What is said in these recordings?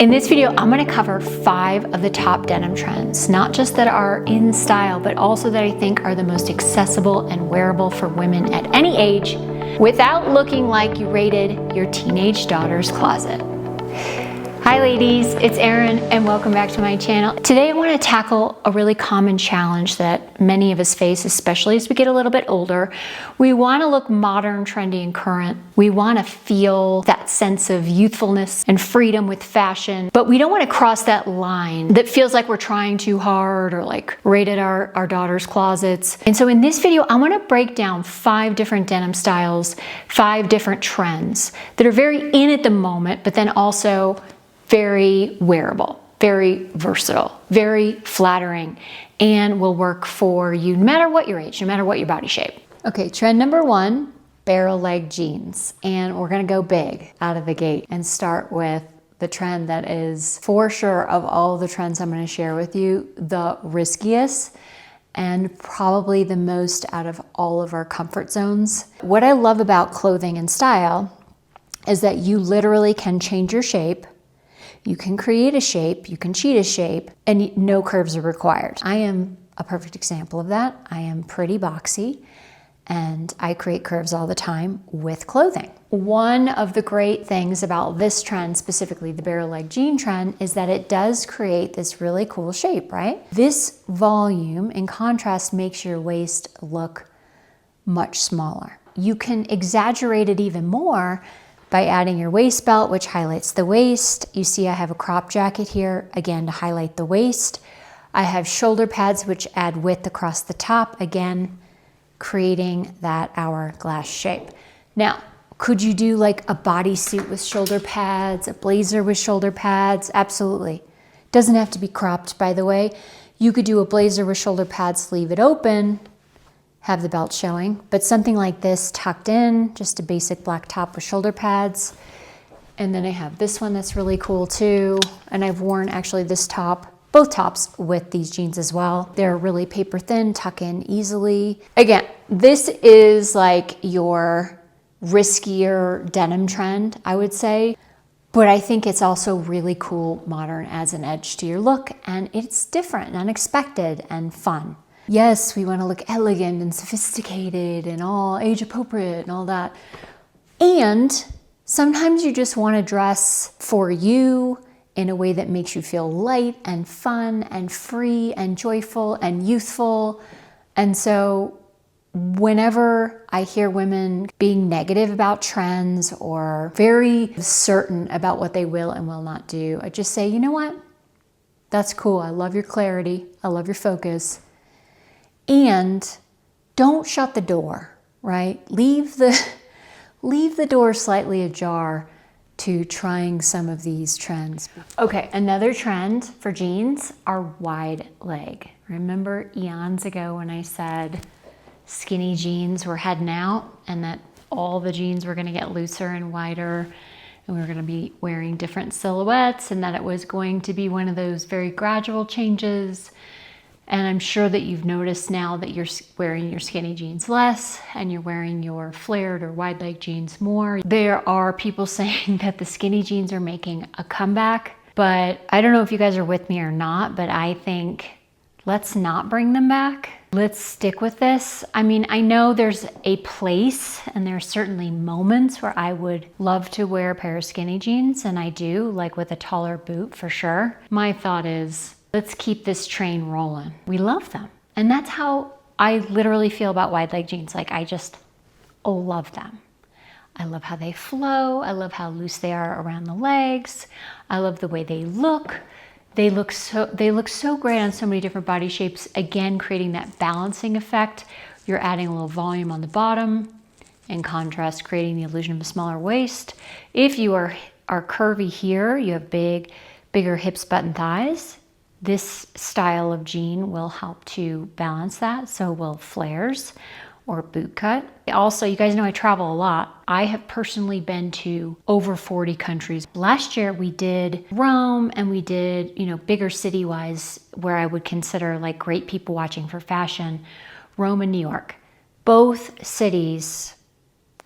In this video, I'm gonna cover 5 of the top denim trends, not just that are in style, but also that I think are the most accessible and wearable for women at any age without looking like you raided your teenage daughter's closet. Hi ladies, it's Erin and welcome back to my channel. Today I want to tackle a really common challenge that many of us face, especially as we get a little bit older. We want to look modern, trendy, and current. We want to feel that sense of youthfulness and freedom with fashion, but we don't want to cross that line that feels like we're trying too hard or like raided our daughter's closets. And so in this video, I want to break down 5 different denim styles, 5 different trends that are very in at the moment, but then also very wearable, very versatile, very flattering, and will work for you no matter what your age, no matter what your body shape. Okay, trend number 1, barrel leg jeans. And we're gonna go big out of the gate and start with the trend that is for sure of all the trends I'm gonna share with you, the riskiest and probably the most out of all of our comfort zones. What I love about clothing and style is that you literally can change your shape. You can create a shape, you can cheat a shape, and no curves are required. I am a perfect example of that. I am pretty boxy, and I create curves all the time with clothing. One of the great things about this trend, specifically the barrel leg jean trend, is that it does create this really cool shape, right? This volume, in contrast, makes your waist look much smaller. You can exaggerate it even more by adding your waist belt, which highlights the waist. You see I have a crop jacket here, again, to highlight the waist. I have shoulder pads, which add width across the top, again, creating that hourglass shape. Now, could you do like a bodysuit with shoulder pads, a blazer with shoulder pads? Absolutely. Doesn't have to be cropped, by the way. You could do a blazer with shoulder pads, leave it open, have the belt showing, but something like this tucked in, just a basic black top with shoulder pads. And then I have this one that's really cool too. And I've worn actually this top, both tops with these jeans as well. They're really paper thin, tuck in easily. Again, this is like your riskier denim trend, I would say. But I think it's also really cool, modern, adds an edge to your look, and it's different and unexpected and fun. Yes, we want to look elegant and sophisticated and all age appropriate and all that. And sometimes you just want to dress for you in a way that makes you feel light and fun and free and joyful and youthful. And so whenever I hear women being negative about trends or very certain about what they will and will not do, I just say, you know what? That's cool. I love your clarity. I love your focus. And don't shut the door, right? Leave the door slightly ajar to trying some of these trends. Okay, another trend for jeans are wide leg. Remember eons ago when I said skinny jeans were heading out and that all the jeans were gonna get looser and wider and we were gonna be wearing different silhouettes and that it was going to be one of those very gradual changes. And I'm sure that you've noticed now that you're wearing your skinny jeans less and you're wearing your flared or wide leg jeans more. There are people saying that the skinny jeans are making a comeback, but I don't know if you guys are with me or not, but I think let's not bring them back. Let's stick with this. I mean, I know there's a place and there's certainly moments where I would love to wear a pair of skinny jeans, and I do, like with a taller boot for sure. My thought is, let's keep this train rolling. We love them. And that's how I literally feel about wide leg jeans. Like I just love them. I love how they flow. I love how loose they are around the legs. I love the way they look. They look so great on so many different body shapes. Again, creating that balancing effect. You're adding a little volume on the bottom. In contrast, creating the illusion of a smaller waist. If you are curvy here, you have bigger hips, butt, and thighs. This style of jean will help to balance that, so will flares or boot cut. Also, you guys know I travel a lot. I have personally been to over 40 countries. Last year we did Rome and we did, bigger city-wise where I would consider like great people watching for fashion, Rome and New York. Both cities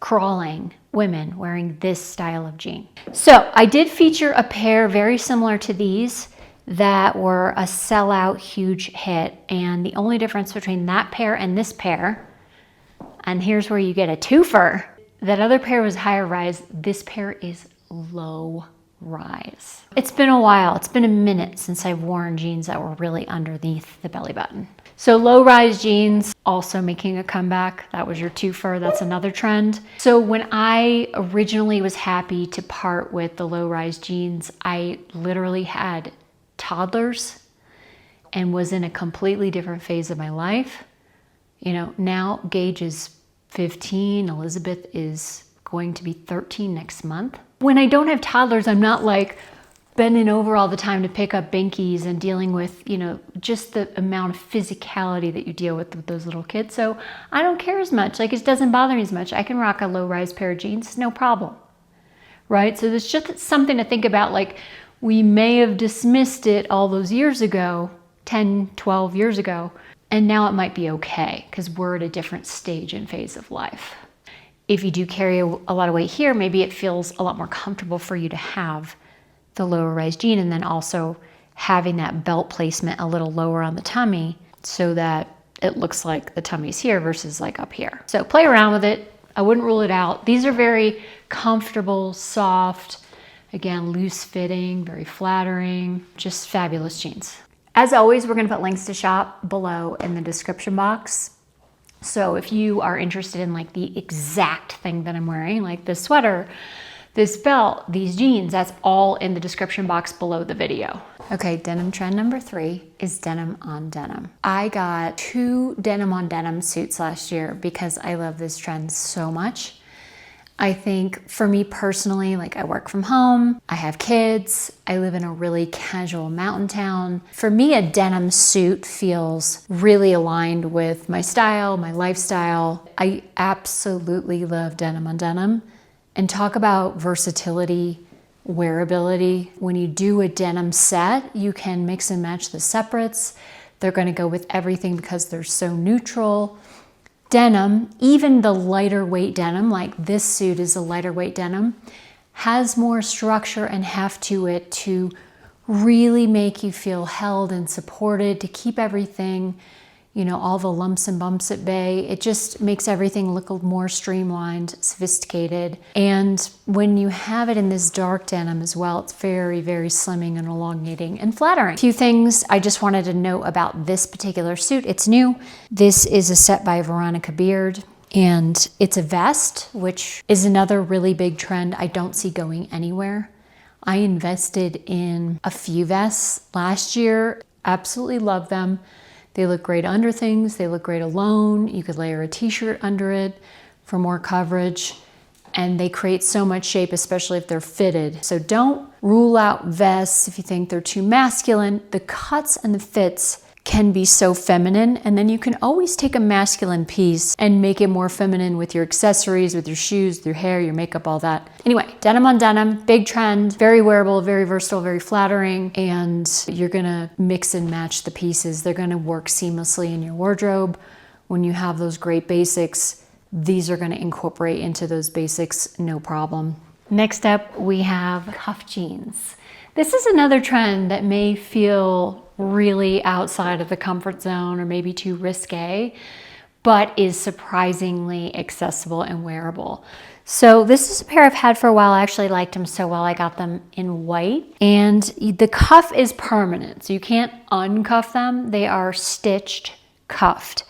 crawling women wearing this style of jean. So I did feature a pair very similar to these that were a sellout huge hit. And the only difference between that pair and this pair, and here's where you get a twofer, that other pair was higher rise. This pair is low rise. It's been a while. It's been a minute since I've worn jeans that were really underneath the belly button. So low rise jeans also making a comeback. That was your twofer. That's another trend. So when I originally was happy to part with the low rise jeans, I literally had toddlers and was in a completely different phase of my life. You know, now Gage is 15, Elizabeth is going to be 13 next month. When I don't have toddlers, I'm not like bending over all the time to pick up binkies and dealing with, you know, just the amount of physicality that you deal with those little kids. So I don't care as much. Like, it doesn't bother me as much. I can rock a low-rise pair of jeans, no problem, right? So there's just something to think about. Like, we may have dismissed it all those years ago, 10, 12 years ago, and now it might be okay because we're at a different stage and phase of life. If you do carry a lot of weight here, maybe it feels a lot more comfortable for you to have the lower rise jean, and then also having that belt placement a little lower on the tummy so that it looks like the tummy's here versus like up here. So play around with it. I wouldn't rule it out. These are very comfortable, soft, again, loose fitting, very flattering, just fabulous jeans. As always, we're gonna put links to shop below in the description box. So if you are interested in like the exact thing that I'm wearing, like this sweater, this belt, these jeans, that's all in the description box below the video. Okay, denim trend number 3 is denim on denim. I got 2 denim on denim suits last year because I love this trend so much. I think for me personally, like, I work from home, I have kids, I live in a really casual mountain town. For me, a denim suit feels really aligned with my style, my lifestyle. I absolutely love denim on denim. And talk about versatility, wearability. When you do a denim set, you can mix and match the separates. They're gonna go with everything because they're so neutral. Denim, even the lighter weight denim, like this suit is a lighter weight denim, has more structure and heft to it to really make you feel held and supported, to keep everything, you know, all the lumps and bumps at bay. It just makes everything look more streamlined, sophisticated. And when you have it in this dark denim as well, it's very, very slimming and elongating and flattering. A few things I just wanted to note about this particular suit. It's new. This is a set by Veronica Beard, and it's a vest, which is another really big trend I don't see going anywhere. I invested in a few vests last year. Absolutely love them. They look great under things, they look great alone. You could layer a t-shirt under it for more coverage, and they create so much shape, especially if they're fitted. So don't rule out vests if you think they're too masculine. The cuts and the fits can be so feminine, and then you can always take a masculine piece and make it more feminine with your accessories, with your shoes, with your hair, your makeup, all that. Anyway, denim on denim, big trend, very wearable, very versatile, very flattering, and you're gonna mix and match the pieces. They're gonna work seamlessly in your wardrobe. When you have those great basics, these are gonna incorporate into those basics, no problem. Next up, we have cuff jeans. This is another trend that may feel really outside of the comfort zone or maybe too risque, but is surprisingly accessible and wearable. So this is a pair I've had for a while. I actually liked them so well, I got them in white. And the cuff is permanent, so you can't uncuff them. They are stitched, cuffed.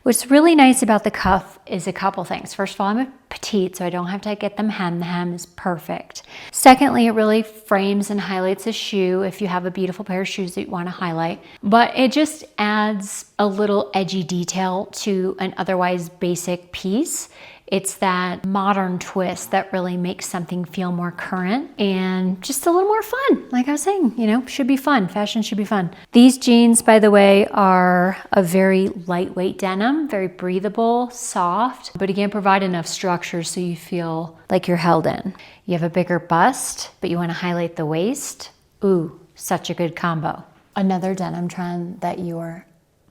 What's really nice about the cuff is a couple things. First of all, I'm a petite, so I don't have to get them hemmed. The hem is perfect. Secondly, it really frames and highlights a shoe if you have a beautiful pair of shoes that you want to highlight. But it just adds a little edgy detail to an otherwise basic piece. It's that modern twist that really makes something feel more current and just a little more fun. Like I was saying, you know, should be fun. Fashion should be fun. These jeans, by the way, are a very lightweight denim, very breathable, soft, but again, provide enough structure so you feel like you're held in. You have a bigger bust, but you want to highlight the waist. Ooh, such a good combo. Another denim trend that you're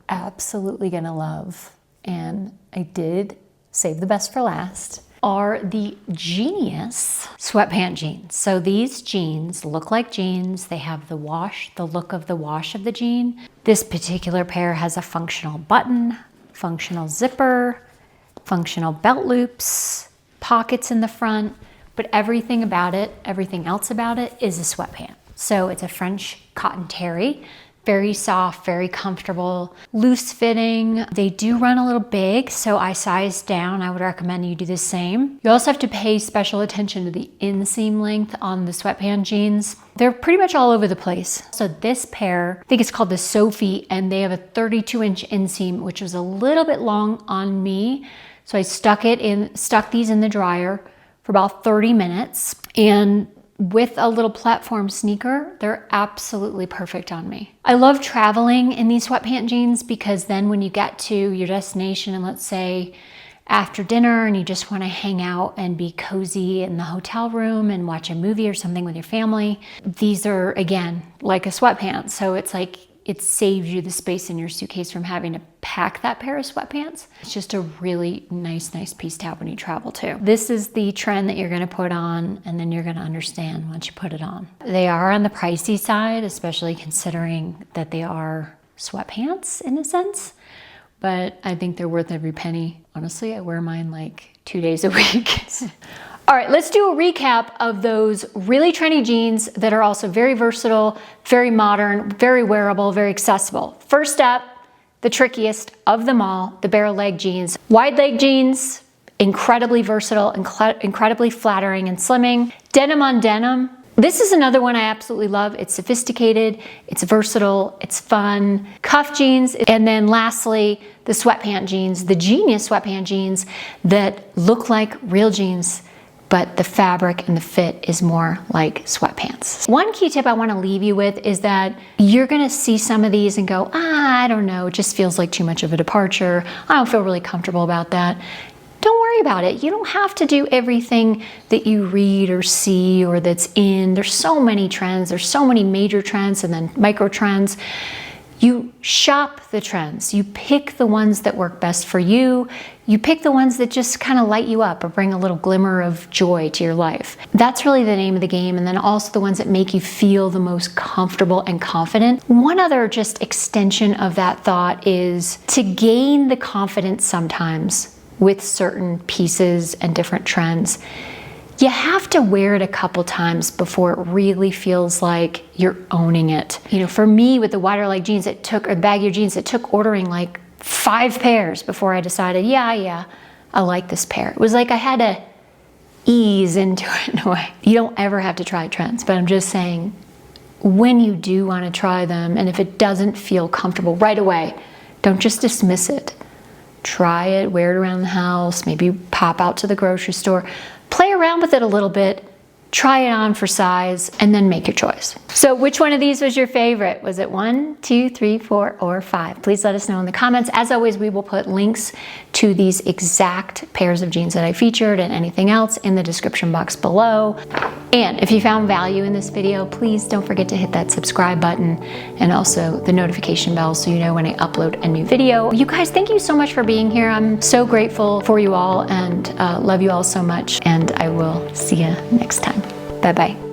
absolutely gonna love, and I did save the best for last, are the Genius Sweatpant jeans. So these jeans look like jeans. They have the look of the wash of the jean. This particular pair has a functional button, functional zipper, functional belt loops, pockets in the front, but everything else about it is a sweatpant. So it's a French cotton terry, very soft, very comfortable, loose fitting. They do run a little big, so I sized down. I would recommend you do the same. You also have to pay special attention to the inseam length on the sweatpant jeans. They're pretty much all over the place. So this pair, I think it's called the Sophie, and they have a 32-inch inseam, which was a little bit long on me. So I stuck these in the dryer for about 30 minutes, and with a little platform sneaker, they're absolutely perfect on me. I love traveling in these sweatpant jeans because then when you get to your destination, and let's say after dinner and you just want to hang out and be cozy in the hotel room and watch a movie or something with your family, these are, again, like a sweatpant. So it's like, it saves you the space in your suitcase from having to pack that pair of sweatpants. It's just a really nice piece to have when you travel too. This is the trend that you're gonna put on, and then you're gonna understand once you put it on. They are on the pricey side, especially considering that they are sweatpants in a sense, but I think they're worth every penny. Honestly, I wear mine like 2 days a week. All right, let's do a recap of those really trendy jeans that are also very versatile, very modern, very wearable, very accessible. First up, the trickiest of them all, the barrel leg jeans. Wide leg jeans, incredibly versatile, incredibly flattering and slimming. Denim on denim. This is another one I absolutely love. It's sophisticated, it's versatile, it's fun. Cuff jeans, and then lastly, the sweatpant jeans, the Genius sweatpant jeans that look like real jeans, but the fabric and the fit is more like sweatpants. One key tip I wanna leave you with is that you're gonna see some of these and go, I don't know, it just feels like too much of a departure. I don't feel really comfortable about that. Don't worry about it. You don't have to do everything that you read or see or that's in. There's so many trends, there's so many major trends and then micro trends. You shop the trends. You pick the ones that work best for you. You pick the ones that just kind of light you up or bring a little glimmer of joy to your life. That's really the name of the game. And then also the ones that make you feel the most comfortable and confident. One other just extension of that thought is to gain the confidence sometimes with certain pieces and different trends. You have to wear it a couple times before it really feels like you're owning it. You know, for me with the wider leg jeans, or the baggier jeans, it took ordering like 5 pairs before I decided, yeah, I like this pair. It was like I had to ease into it in a way. You don't ever have to try trends, but I'm just saying, when you do want to try them, and if it doesn't feel comfortable right away, don't just dismiss it. Try it, wear it around the house, maybe pop out to the grocery store. Play around with it a little bit, try it on for size, and then make your choice. So which one of these was your favorite? Was it 1, 2, 3, 4, or 5? Please let us know in the comments. As always, we will put links to these exact pairs of jeans that I featured and anything else in the description box below. And if you found value in this video, please don't forget to hit that subscribe button and also the notification bell so you know when I upload a new video. You guys, thank you so much for being here. I'm so grateful for you all and love you all so much. And I will see you next time. Bye-bye.